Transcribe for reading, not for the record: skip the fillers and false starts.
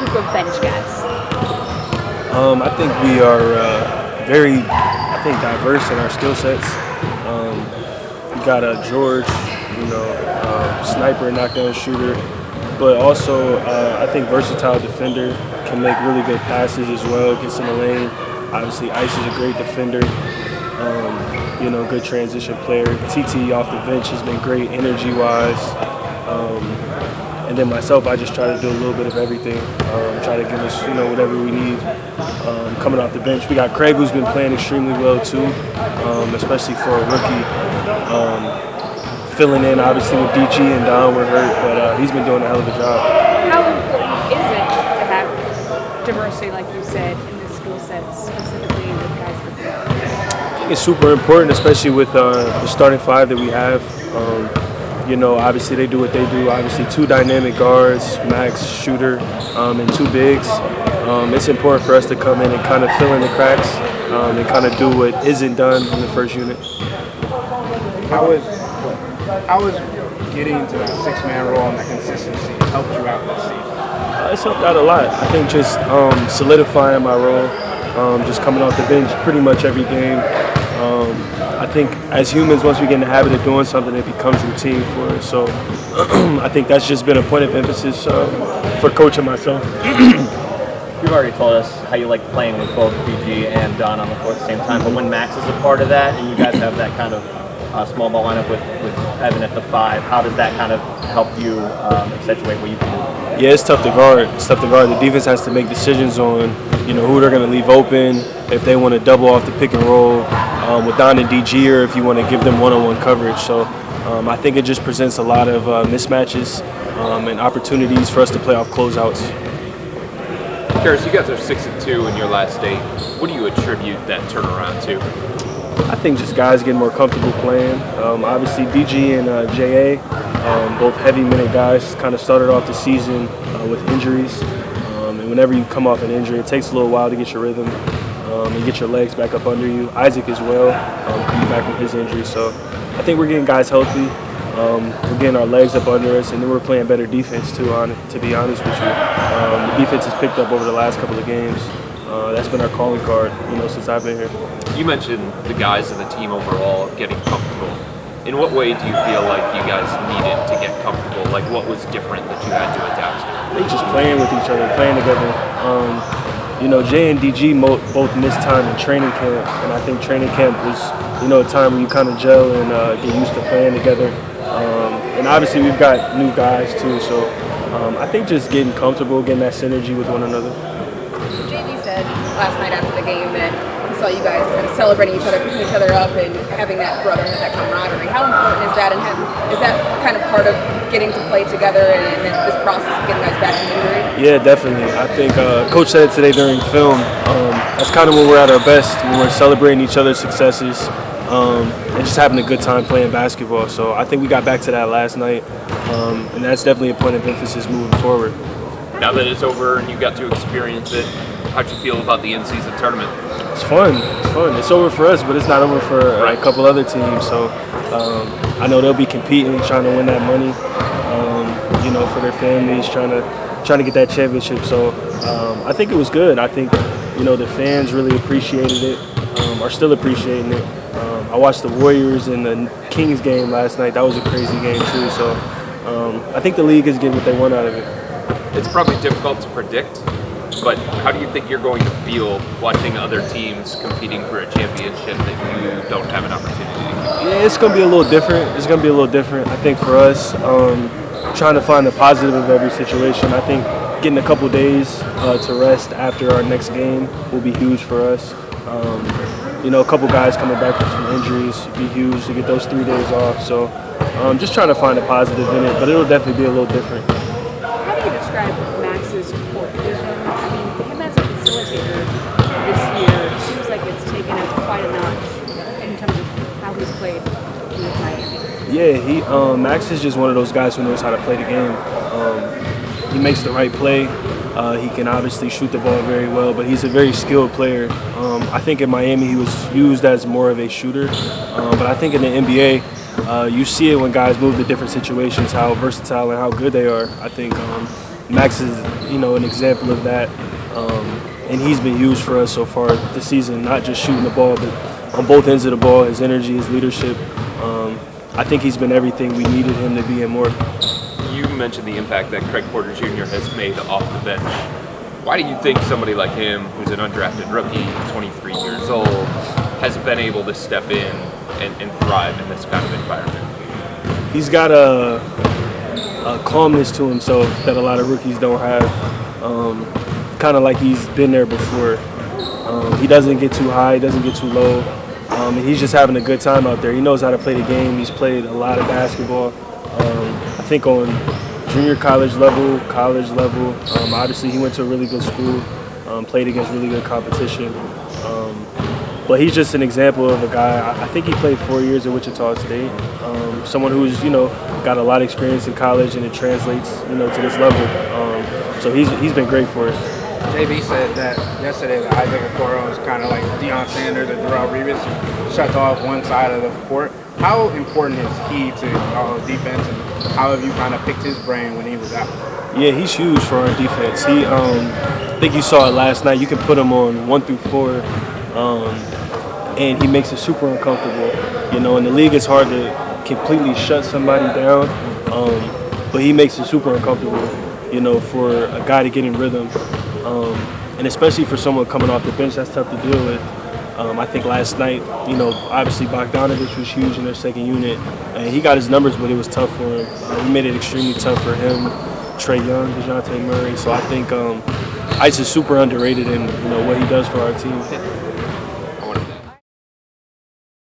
group of bench guys? I think we are very, diverse in our skill sets. We got a George, sniper, knockdown shooter, but also I think versatile defender, can make really good passes as well, gets in the lane. Obviously, Ice is a great defender. Good transition player. TT off the bench has been great energy-wise. And then myself, I just try to do a little bit of everything. Try to give us, whatever we need coming off the bench. We got Craig, who's been playing extremely well too, especially for a rookie. Filling in, obviously, with DG and Don were hurt, but he's been doing a hell of a job. How important is it to have diversity, like you said, in the skill sets, specifically with guys with that? I think it's super important, especially with the starting five that we have. Obviously they do what they do. Obviously, two dynamic guards, Max, shooter, and two bigs. It's important for us to come in and kind of fill in the cracks and kind of do what isn't done in the first unit. How was getting to that six-man role and that consistency helped you out this season? It's helped out a lot. I think just solidifying my role, just coming off the bench pretty much every game. I think as humans, once we get in the habit of doing something, it becomes routine for us. So I think that's just been a point of emphasis for Coach and myself. You've already told us how you like playing with both BG and Don on the court at the same time, but when Max is a part of that and you guys have that kind of small ball lineup with Evan at the 5, how does that kind of help you accentuate what you can do? Yeah, it's tough to guard. The defense has to make decisions on, who they're going to leave open, if they want to double off the pick and roll with Don and DG, or if you want to give them one-on-one coverage. So I think it just presents a lot of mismatches and opportunities for us to play off closeouts. Caris, you guys are 6-2 in your last 8. What do you attribute that turnaround to? I think just guys getting more comfortable playing. Obviously, DG and JA, both heavy minute guys, kind of started off the season with injuries. And whenever you come off an injury, it takes a little while to get your rhythm and get your legs back up under you. Isaac as well, coming back from his injury. So I think we're getting guys healthy. We're getting our legs up under us, and then we're playing better defense too, to be honest with you. The defense has picked up over the last couple of games. That's been our calling card, since I've been here. You mentioned the guys and the team overall getting comfortable. In what way do you feel like you guys needed to get comfortable? Like, what was different that you had to adapt to? They just playing with each other, playing together. Jay and DG both missed time in training camp, and I think training camp was, a time where you kind of gel and get used to playing together. And obviously we've got new guys too, so I think just getting comfortable, getting that synergy with one another. JV said last night after the game that he saw you guys kind of celebrating each other, picking each other up, and having that brotherhood, that camaraderie. How important is that, and is that kind of part of getting to play together and this process of getting guys back from injury? Yeah, definitely. I think Coach said it today during film. That's kind of when we're at our best, when we're celebrating each other's successes and just having a good time playing basketball. So I think we got back to that last night, and that's definitely a point of emphasis moving forward. Now that it's over and you got to experience it, how'd you feel about the in-season tournament? It's fun. It's over for us, but it's not over for a couple other teams. So I know they'll be competing, trying to win that money, for their families, trying to get that championship. So I think it was good. I think, the fans really appreciated it, are still appreciating it. I watched the Warriors and the Kings game last night. That was a crazy game too. So I think the league is getting what they want out of it. It's probably difficult to predict, but how do you think you're going to feel watching other teams competing for a championship that you don't have an opportunity to? Yeah, it's going to be a little different. I think for us, trying to find the positive of every situation. I think getting a couple days to rest after our next game will be huge for us. A couple guys coming back from some injuries would be huge to get those 3 days off. So just trying to find a positive in it, but it'll definitely be a little different. How do you describe Max's court vision? I mean, him as a facilitator this year, it seems like it's taken him quite a notch in terms of how he's played with Miami. Yeah, Max is just one of those guys who knows how to play the game. He makes the right play. He can obviously shoot the ball very well, but he's a very skilled player. I think in Miami he was used as more of a shooter, but I think in the NBA you see it when guys move to different situations, how versatile and how good they are. I think Max is, an example of that. And he's been used for us so far this season, not just shooting the ball, but on both ends of the ball, his energy, his leadership. I think he's been everything we needed him to be and more. You mentioned the impact that Craig Porter Jr. has made off the bench. Why do you think somebody like him, who's an undrafted rookie, 23 years old, has been able to step in and thrive in this kind of environment? He's got a calmness to himself that a lot of rookies don't have. Kind of like he's been there before. He doesn't get too high, he doesn't get too low. And he's just having a good time out there. He knows how to play the game. He's played a lot of basketball. I think on junior college level. Obviously, he went to a really good school, played against really good competition. But he's just an example of a guy. I think he played 4 years at Wichita State. Someone who's, got a lot of experience in college, and it translates, to this level. So he's been great for us. JB said that yesterday that Isaac Okoro is kind of like Deion Sanders or Darrell Revis, shuts off one side of the court. How important is he to defense, and how have you kind of picked his brain when he was out? Yeah, he's huge for our defense. He, I think you saw it last night. You can put him on 1 through 4, and he makes it super uncomfortable. In the league, it's hard to completely shut somebody down, but he makes it super uncomfortable. For a guy to get in rhythm, and especially for someone coming off the bench, that's tough to deal with. I think last night, obviously Bogdanovich was huge in their second unit, and he got his numbers, but it was tough for him. We made it extremely tough for him, Trae Young, DeJounte Murray. So I think Ice is super underrated in what he does for our team.